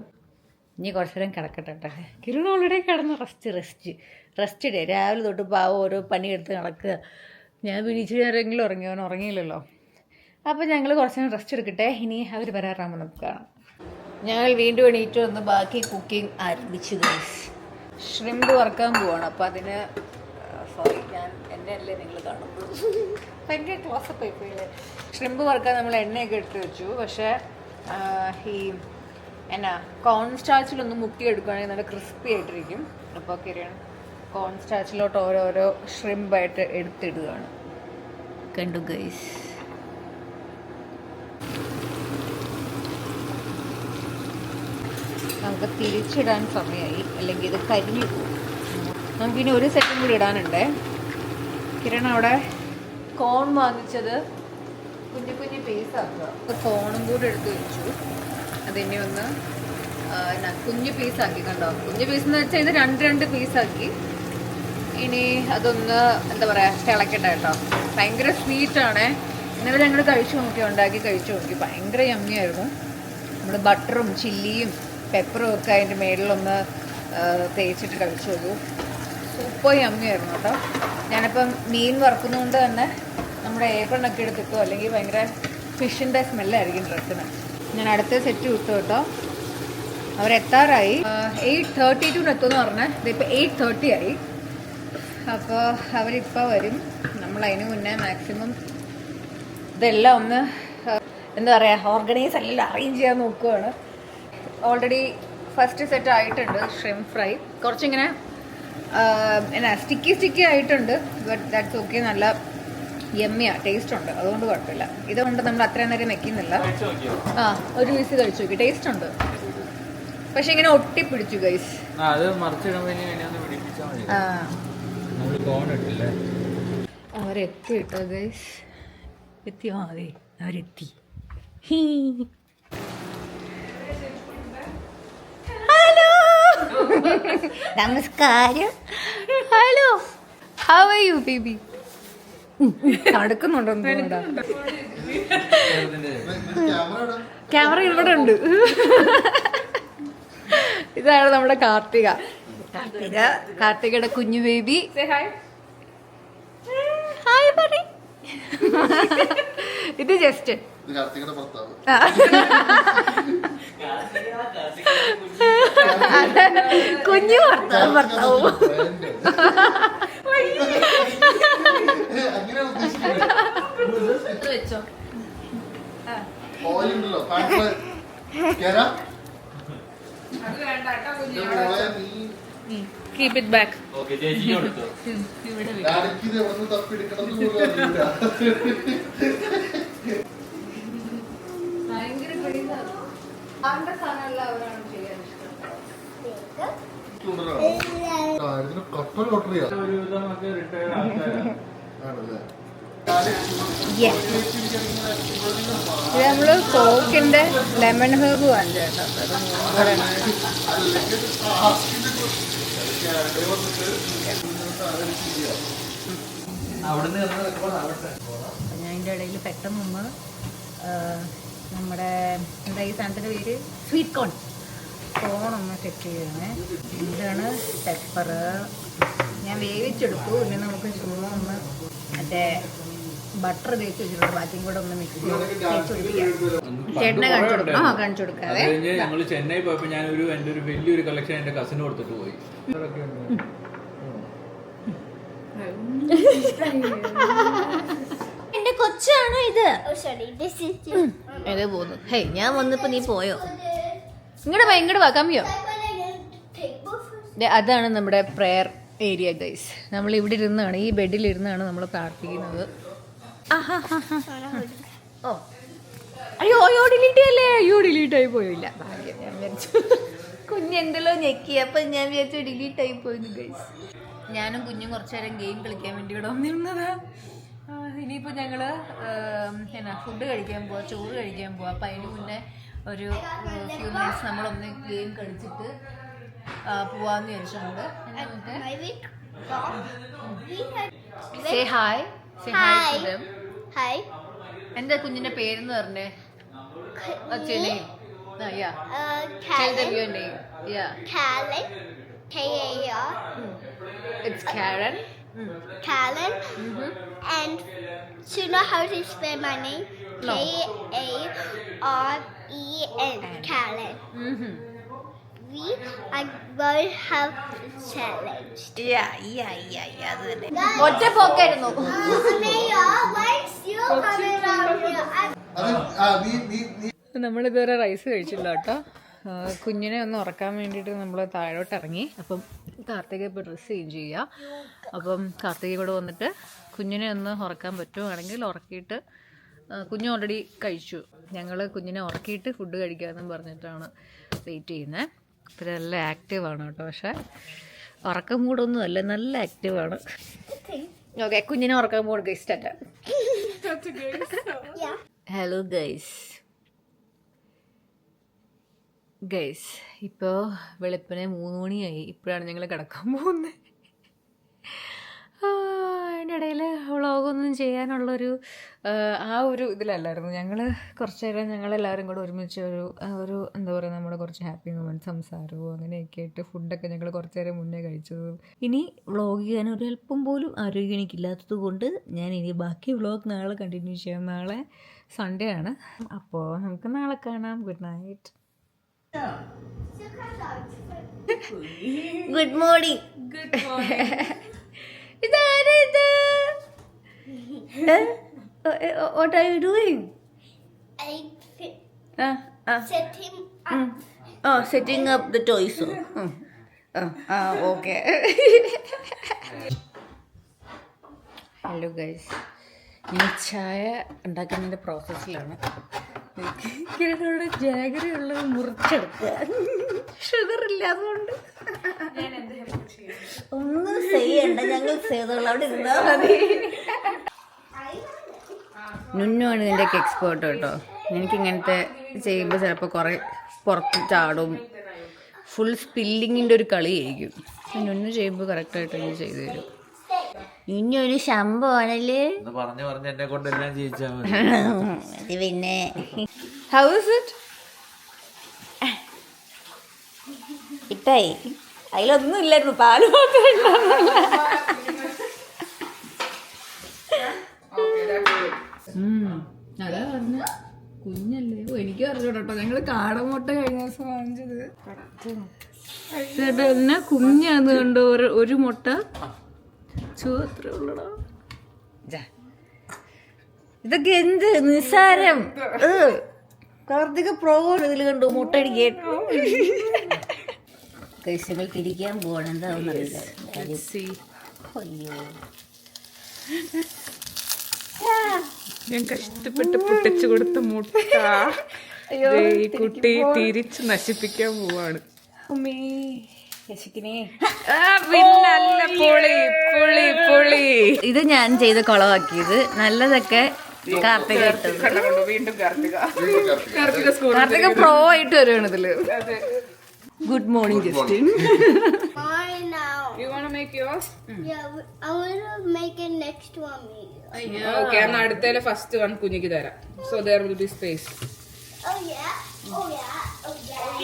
ഇനി കുറച്ച് നേരം കിടക്കട്ടെ. കിരൺ ഓൾറെഡി കിടന്ന് റെസ്റ്റ് ഇടേ. രാവിലെ തൊട്ട് പാവം ഓരോ പണിയെടുത്ത് നടക്കുക. ഞാൻ പിന്നെ ഇച്ചിരി നേരമെങ്കിലും ഉറങ്ങിയവൻ ഉറങ്ങിയില്ലല്ലോ. അപ്പോൾ ഞങ്ങൾ കുറച്ച് നേരം റെസ്റ്റ് എടുക്കട്ടെ. ഇനി അവർ വരാറാകുമ്പോൾ നമുക്ക് കാണാം. ഞങ്ങൾ വീണ്ടും എണീറ്റ് വന്ന് ബാക്കി കുക്കിംഗ് ആരംഭിച്ചു. ഷ്രിംപ് വറുക്കാൻ പോവാണ്. അപ്പോൾ അതിന് ഞാൻ എന്നെ അല്ലേ നിങ്ങൾ കാണുമ്പോൾ ഭയങ്കര ക്ലോസപ്പ് ആയിപ്പോയില്ലേ. ഷ്രിംപ് വറുക്കാൻ നമ്മൾ എണ്ണയൊക്കെ എടുത്ത് വെച്ചു. പക്ഷേ ഈ കോൺ സ്റ്റാച്ചിലൊന്ന് മുക്കിയെടുക്കുകയാണെങ്കിൽ നല്ല ക്രിസ്പി ആയിട്ടിരിക്കും. അപ്പോൾ കിരൺ കോൺ സ്റ്റാച്ചിലോട്ട് ഓരോരോ ഷ്രിംപായിട്ട് എടുത്തിടുകയാണ്. കണ്ടു ഗൈസ്. നമുക്ക് തിരിച്ചിടാൻ സമയമായി, അല്ലെങ്കിൽ ഇത് കരിഞ്ഞു പോകും. നമുക്കിനി ഒരു സെറ്റും കൂടി ഇടാനുണ്ട്. കിരൺ അവിടെ കോൺ വാങ്ങിച്ചത് കുഞ്ഞു കുഞ്ഞു പീസാക്കുക. കോണും കൂടെ എടുത്ത് വെച്ചു. അതിനെ ഒന്ന് കുഞ്ഞു പീസാക്കി. കണ്ടോ, കുഞ്ഞു പീസെന്ന് വെച്ചാൽ ഇത് 2 പീസാക്കി. ഇനി അതൊന്ന് എന്താ പറയുക തിളക്കട്ടെ കേട്ടോ. ഭയങ്കര സ്വീറ്റാണ്. ഇന്നലെ ഞങ്ങൾ ഉണ്ടാക്കി കഴിച്ചു നോക്കി. ഭയങ്കര യമ്മിയായിരുന്നു. നമ്മൾ ബട്ടറും ചില്ലിയും പെപ്പറും ഒക്കെ അതിൻ്റെ മേളിലൊന്ന് തേച്ചിട്ട് കഴിച്ചു നോക്കൂ. സൂപ്പർ യമ്മിയായിരുന്നു കേട്ടോ. ഞാനിപ്പം മീൻ വറുക്കുന്നതുകൊണ്ട് തന്നെ നമ്മുടെ ഏപ്രണൊക്കെ എടുത്തിട്ടോ, അല്ലെങ്കിൽ ഭയങ്കര ഫിഷിൻ്റെ സ്മെല്ലായിരിക്കും ഡ്രസ്സിന്. ഞാൻ അടുത്ത സെറ്റ് വിട്ടു കേട്ടോ. അവരെത്താറായി. 8:32 എത്തുമെന്ന് പറഞ്ഞാൽ ഇതിപ്പോൾ 8:30 ആയി. അപ്പോൾ അവരിപ്പോൾ വരും. നമ്മൾ അതിന് മുന്നേ മാക്സിമം ഇതെല്ലാം ഒന്ന് എന്താ പറയുക ഓർഗനൈസ് അല്ലെങ്കിൽ അറേഞ്ച് ചെയ്യാൻ നോക്കുകയാണ്. ഓൾറെഡി ഫസ്റ്റ് സെറ്റ് ആയിട്ടുണ്ട് ഷ്രിംപ് ഫ്രൈ. കുറച്ചിങ്ങനെ സ്റ്റിക്കി ആയിട്ടുണ്ട്. But that's okay. നല്ല യമ്മിയാ, ടേസ്റ്റ് ഉണ്ട്, അതുകൊണ്ട് കുഴപ്പമില്ല. ഇതുകൊണ്ട് നമ്മൾ അത്രയും നേരം വെക്കുന്നില്ല. ആ, ഒരു പീസ് കഴിച്ചു നോക്കി, ടേസ്റ്റ് ഉണ്ട്. പക്ഷെ ഇങ്ങനെ ഒട്ടിപ്പിടിച്ചു ഗൈസ്. അവരെത്തി കേട്ടോ ഗൈസ്, എത്തിയോ? അതെ, അവരെത്തി. ഹലോ, നമസ്കാരം. Hello, how are you baby? തടുക്കുന്നുണ്ടോ? ക്യാമറ ഇവിടെ ഉണ്ട്. ഇതാണ് നമ്മുടെ കാർത്തികയുടെ കുഞ്ഞു ബേബി. ഹായ് പറ. ഇത് ജസ്റ്റ് കുഞ്ഞു ഭർത്താവും. വെച്ചോ. Keep it back. Okay, ചേച്ചി കൊടുത്തു. ഭയങ്കര അവന്റെ സാധനമല്ല അവരാണ് ചെയ്യാൻ ഒരുവിധമൊക്കെ റിട്ടയർഡ് ആൾക്കാരാണ്. ഇത് നമ്മള് കോക്കിന്റെ ലെമൺ ഹേർബ് വാങ്ങിച്ചു. ഞാൻ ഇതിൻ്റെ ഇടയിൽ പെട്ടെന്ന് നമ്മുടെ എന്താ ഈ സാധനത്തിൻ്റെ പേര്, സ്വീറ്റ് കോൺ ഒന്ന് സെറ്റ് ചെയ്യണേ. ഇതാണ് പെപ്പർ. ഞാൻ വേവിച്ചെടുത്തു. പിന്നെ നമുക്ക് ചുമ്മാ ഒന്ന് മറ്റേ ബട്ടർ തേച്ച് വെച്ചിട്ടുണ്ട്. ബാക്കിയും കൂടെ ഒന്ന് മിക്സ് ചെയ്ത് ചേട്ടനെ കാണിച്ചു കൊടുക്കാം. കാണിച്ചു കൊടുക്കാതെ ഞങ്ങൾ ചെന്നൈ പോയപ്പോ ഞാൻ എൻ്റെ ഒരു വലിയൊരു കളക്ഷൻ എൻ്റെ കസിന് കൊടുത്തിട്ട് പോയി. എന്റെ കൊച്ചാണോ ഇത്? പോന്നു. ഹേ, ഞാൻ വന്നപ്പോ നീ പോയോ? ഇങ്ങോട്ട് വാ, കമ്മിയോ. അതാണ് നമ്മുടെ പ്രയർ ഏരിയ ഗൈസ്. നമ്മൾ ഇവിടെ ഇരുന്നാണ്, ഈ ബെഡിൽ ഇരുന്നാണ് നമ്മൾ പ്രാർത്ഥിക്കുന്നത്. ഓ അയ്യോ ഡിലീറ്റ് ചെയ്യല്ലേ. ഡിലീറ്റ് ആയി പോയില്ല. ഭാഗ്യം. ഞാൻ വിചാരിച്ചു കുഞ്ഞെന്തല്ലോ ഞെക്കി, അപ്പൊ ഞാൻ വിചാരിച്ചു ഡിലീറ്റ് ആയി പോയിരുന്നു ഗൈസ്. ഞാനും കുഞ്ഞും കുറച്ചു നേരം ഗെയിം കളിക്കാൻ വേണ്ടി ഇവിടെ വന്നിരുന്നതാ. ഇനിയിപ്പോൾ ഞങ്ങൾ ഫുഡ് കഴിക്കാൻ പോവാം, ചോറ് കഴിക്കാൻ പോവാം. അപ്പം അതിന് മുന്നേ ഒരു ഫ്യൂ മിനിറ്റ്സ് നമ്മളൊന്ന് ഗെയിം കളിച്ചിട്ട് പോവാന്ന് വിചാരിച്ചുകൊണ്ട്. Say hi. Say hi to them. Hi. എന്താ കുഞ്ഞിന്റെ പേരെന്ന് പറഞ്ഞേ? What's your name? Yeah. Tell them your name. Yeah. Karen. K-A-R. It's Karen. Karen. And do you know how to spell my name? No. K-A-R-E-N. Karen. We are going to have a challenge. അത് തന്നെ. ഒറ്റ പോക്കായിരുന്നു. Where's you coming around here? നമ്മളിതുവരെ rice കഴിച്ചില്ല കേട്ടോ. കുഞ്ഞിനെ ഒന്ന് ഉറക്കാൻ വേണ്ടിയിട്ട് നമ്മൾ താഴോട്ട് ഇറങ്ങി. അപ്പം കാർത്തിക ഇപ്പോൾ ഡ്രസ്സ് ചേഞ്ച് ചെയ്യുക. അപ്പം കാർത്തിക കൂടെ വന്നിട്ട് കുഞ്ഞിനെ ഒന്ന് ഉറക്കാൻ പറ്റുവാണെങ്കിൽ ഉറക്കിയിട്ട്, കുഞ്ഞ് ഓൾറെഡി കഴിച്ചു. ഞങ്ങൾ കുഞ്ഞിനെ ഉറക്കിയിട്ട് ഫുഡ് കഴിക്കാമെന്നും പറഞ്ഞിട്ടാണ് വെയിറ്റ് ചെയ്യുന്നത്. ഇപ്പം നല്ല ആക്റ്റീവാണ് കേട്ടോ. പക്ഷേ ഉറക്കം മൂടൊന്നും അല്ല, നല്ല ആക്റ്റീവാണ്. ഓക്കെ, കുഞ്ഞിനെ ഉറക്കാൻ മൂട് ഗൈസ്. സ്റ്റാർട്ട്. ഹലോ ഗൈസ്, ഇപ്പോൾ വെളുപ്പിനെ 3 മണിയായി. ഇപ്പോഴാണ് ഞങ്ങൾ കിടക്കാൻ പോകുന്നത്. അതിൻ്റെ ഇടയിൽ വ്ളോഗൊന്നും ചെയ്യാനുള്ളൊരു ആ ഒരു ഇതിലല്ലായിരുന്നു. ഞങ്ങൾ കുറച്ച് നേരം ഞങ്ങളെല്ലാവരും കൂടെ ഒരുമിച്ച് ഒരു എന്താ പറയുക, നമ്മുടെ കുറച്ച് ഹാപ്പി മൊമെൻറ്റ് സംസാരവും അങ്ങനെയൊക്കെ ആയിട്ട് ഫുഡൊക്കെ ഞങ്ങൾ കുറച്ച് നേരം മുന്നേ കഴിച്ചതും. ഇനി വ്ളോഗ് ചെയ്യാൻ ഒരു അല്പം പോലും ആരോഗ്യം എനിക്കില്ലാത്തത് കൊണ്ട് ഞാൻ ഇനി ബാക്കി വ്ളോഗ് നാളെ കണ്ടിന്യൂ ചെയ്യാം. നാളെ സൺഡേ ആണ്. അപ്പോൾ നമുക്ക് നാളെ കാണാം. Good night. Good morning. ഇതാരത്? What are you doing? Setting up. Setting up the toys. Okay. Hello guys. ഞാൻ ചായ ഉണ്ടാക്കുന്നതിൻ്റെ പ്രോസസ്സിലാണ്. കിരണോട് ജാഗ്രതയുള്ളത് മുറിച്ചെടുക്കുക. ഷുഗർ ഇല്ലാതുകൊണ്ട് ഒന്നും ചെയ്യണ്ട, ഞങ്ങൾ ചെയ്തോളാം. അവിടെ ഇരുന്നാൽ മതി. നുന്നുമാണ് ഇതിൻ്റെയൊക്കെ എക്സ്പേർട്ട് കേട്ടോ. എനിക്കിങ്ങനത്തെ ചെയ്യുമ്പോൾ ചിലപ്പോൾ കുറേ പുറത്ത് ചാടും, ഫുൾ സ്പില്ലിങ്ങിൻ്റെ ഒരു കളിയായിരിക്കും. നുന്നു ചെയ്യുമ്പോൾ കറക്റ്റായിട്ട് എനിക്ക് ചെയ്തു തരും. നുന്നു ഒരു ശമ്പമാണല്ലേ. പറഞ്ഞു എന്നെ കൊണ്ടെല്ലാം ചെയ്യിച്ചാൽ മതി. അത് പിന്നെ ഹൗ ഇസ് ഇറ്റ്? ഇട്ടായി അതിലൊന്നും ഇല്ലായിരുന്നു, പാല് മാത്രമേ അതാ പറഞ്ഞ കുഞ്ഞല്ലേ. എനിക്ക് അറിഞ്ഞോട്ടോ, ഞങ്ങള് കാടമുട്ട കഴിഞ്ഞ ദിവസം വാങ്ങിച്ചത്. ചേട്ടാ കുഞ്ഞാന്ന് കണ്ടോ, ഒരു മുട്ട അത്രേ ഉള്ളടാ. ഇതൊക്കെ എന്ത് നിസ്സാരം. കാർത്തിക പ്രോഗ്രാം ഇതിൽ കണ്ടു മുട്ടടിക്കാൻ. കഴിച്ചുകൾ തിരിക്കാൻ പോകണം, എന്താണെന്നറിയില്ല. അയ്യോ, ഞാൻ കഷ്ടപ്പെട്ട് പൊട്ടിച്ചു കൊടുത്ത മുട്ട ഈ കുട്ടി തിരിച്ച് നശിപ്പിക്കാൻ പോവാണ്. പിന്നല്ല, പൊളി പൊളി പൊളി. ഇത് ഞാൻ ചെയ്ത് കുളമാക്കിയത്. നല്ലതൊക്കെ കാർത്തിക ഇട്ടത്. വീണ്ടും കാർത്തിക പ്രോ ആയിട്ട് വരുവാണ് ഇതില്. Good morning Justin. Mine now. You wanna make yours? Yeah, I want to make it next one. Okay, എന്നാ അടുത്തേലെ ഫസ്റ്റ് വൺ കുഞ്ഞിക്ക് തരാം. So there will be space. Oh yeah. Oh yeah. Oh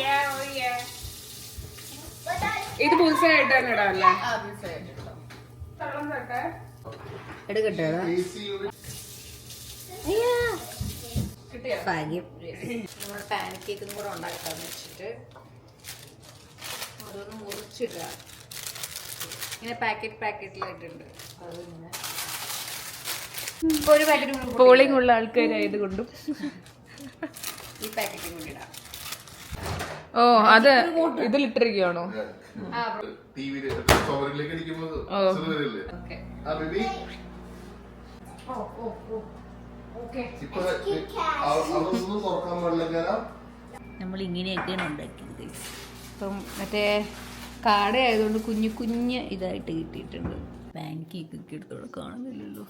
yeah. Oh yeah. But I ഇത് പുതുസായിട്ടാണ് ഇടാല്ലേ? എടുക്കട്ടെ. ഭാഗ്യം. നമ്മൾ pan കേക്കും കൂടെ ഉണ്ടാക്കാന്ന് വെച്ചിട്ട് അതൊന്ന് മുറിച്ചിടുക. ഇങ്ങനെ പാക്കറ്റിലായിട്ടുണ്ട്. അത് ഇങ്ങനെ ഒരു പാക്കറ്റ് പോളിംഗ് ഉള്ള ആൾക്കാരായതുകൊണ്ടും. ഈ പാക്കറ്റും കൂടി ഇടാം. ഓ, അത് ഇതിലിട്ടിരിക്കുകയാണോ? നമ്മൾ ഇങ്ങനെയൊക്കെയാണ് ഉണ്ടാക്കിയത്. ഇപ്പം മറ്റേ കാട ആയതുകൊണ്ട് കുഞ്ഞു കുഞ്ഞ് ഇതായിട്ട് കിട്ടിയിട്ടുണ്ട്. പാൻ കേക്ക് ഒക്കെ എടുത്തോടെ കാണുന്നില്ലല്ലോ.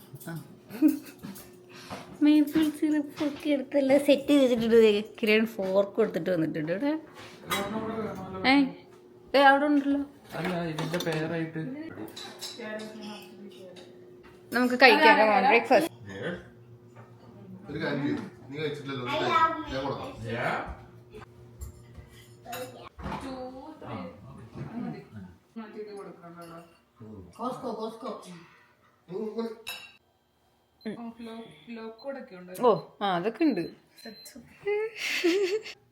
മേപ്പിൾ സിറപ്പ് ഒക്കെ എടുത്തല്ല സെറ്റ് ചെയ്തിട്ടുണ്ട്. കിരൺ ഫോർക്ക് എടുത്തിട്ട് വന്നിട്ടുണ്ട് ഇവിടെ. അവിടെ ഉണ്ടല്ലോ. അല്ല, ഇതിന്റെ പേരായിട്ട് നമുക്ക് കഴിക്കാം. ബ്രേക്ക്ഫാസ്റ്റ്. ഓ അതൊക്കെ ഉണ്ട്.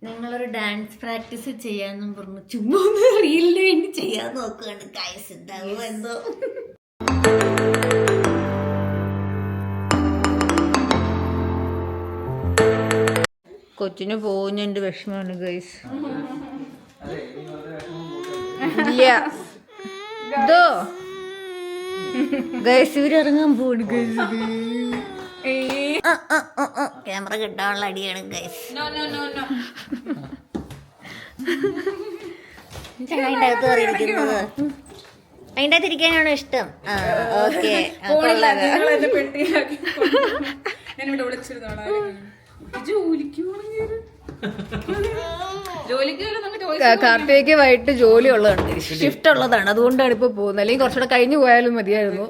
നിങ്ങളൊരു ഡാൻസ് പ്രാക്ടീസ് ചെയ്യാന്നും പറഞ്ഞു ചുമ്മാ റീലിന് വേണ്ടി ചെയ്യാൻ നോക്കുകയാണ്. ഗൈസ് ഉണ്ടാവും എന്തോ. കൊച്ചിന് പോകുന്നതിന്റെ വിഷമമാണ് ഗൈസ്. ഇല്ല ഇതോ ഗൈസ് ഇവരിറങ്ങാൻ പോണ് ഗൈസ്. ക്യാമറ കിട്ടാനുള്ള അടിയാണ് ഗൈസ്. അതിൻ്റെ അകത്ത് കയറിയിരിക്കുന്നത്. അതിൻ്റെ അകത്ത് ഇരിക്കാനാണോ ഇഷ്ടം? ഓക്കെ. ഞാനിവിടെ വിളിച്ചിരുന്നോളാം. ജോലിക്ക് കാർത്തികയ്ക്ക് വൈകിട്ട് ജോലി ഉള്ളതാണ്, ഷിഫ്റ്റ് ഉള്ളതാണ്. അതുകൊണ്ടാണ് ഇപ്പൊ പോകുന്നത്. അല്ലെങ്കിൽ കുറച്ചുകൂടെ കഴിഞ്ഞു പോയാലും മതിയായിരുന്നു.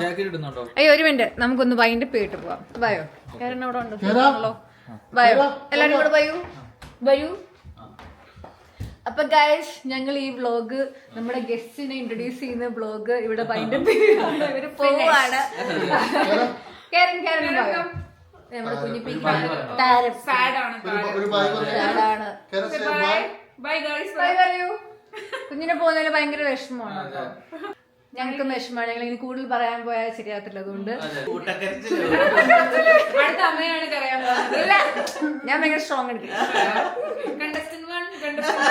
ജാക്കറ്റ് ഇടുന്നുണ്ടോ? അയ്യോ ഒരു മിനിറ്റ്, നമുക്കൊന്ന് വൈകിട്ട് പോയിട്ട് പോവാം. വയോ, കാരണം അവിടെ ഉണ്ട്. വയോ, എല്ലാരും കൂടെ വരൂ വരൂ. അപ്പൊ ഗൈസ്, ഞങ്ങൾ ഈ വ്ളോഗ് നമ്മുടെ ഗസ്റ്റിനെ ഇൻട്രൊഡ്യൂസ് ചെയ്യുന്ന വ്ളോഗ് ഇവിടെ വൈൻഡപ്പ് ഇവര് പോവാണ്. നമ്മുടെ കുഞ്ഞു പിങ്ക് താരം സാഡാണ്. Bye guys. ബൈ പറയൂ. കുഞ്ഞിനെ പോകുന്നതിൽ ഭയങ്കര വിഷമമാണ്. ഞങ്ങൾക്കും വിഷമമാണ്. ഞങ്ങൾ ഇനി കൂടുതൽ പറയാൻ പോയാൽ ശരിയാകത്തില്ല. അതുകൊണ്ട് അടുത്ത അമ്മയാണ് കറിയാൻ പോകുന്നത്. ഇല്ല, ഞാൻ ഭയങ്കര സ്ട്രോങ് എടുക്കും. കണ്ടസ്റ്റന്റ് 1, കണ്ടസ്റ്റന്റ്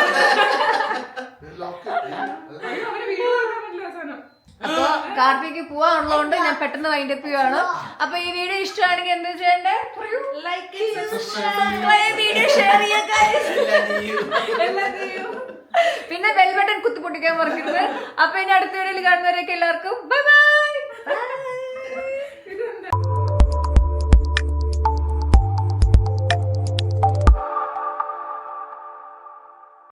അപ്പൊ കാർത്തിക്ക് പോവാനുള്ളതുകൊണ്ട് ഞാൻ പെട്ടെന്ന് വൈൻഡ് അപ്പ് ചെയ്യുവാണ്. അപ്പൊ ഈ വീഡിയോ ഇഷ്ടമാണെങ്കിൽ എന്താ ചെയ്യണ്ടേ? വീഡിയോ ഷെയർ പിന്നെ ബെൽ ബട്ടൺ കുത്തിപ്പൊട്ടിക്കാൻ മറക്കരുത്. അപ്പൊ ഇനി അടുത്ത വീഡിയോയിൽ കാണുന്നവരൊക്കെ എല്ലാവർക്കും ബൈ ബൈ.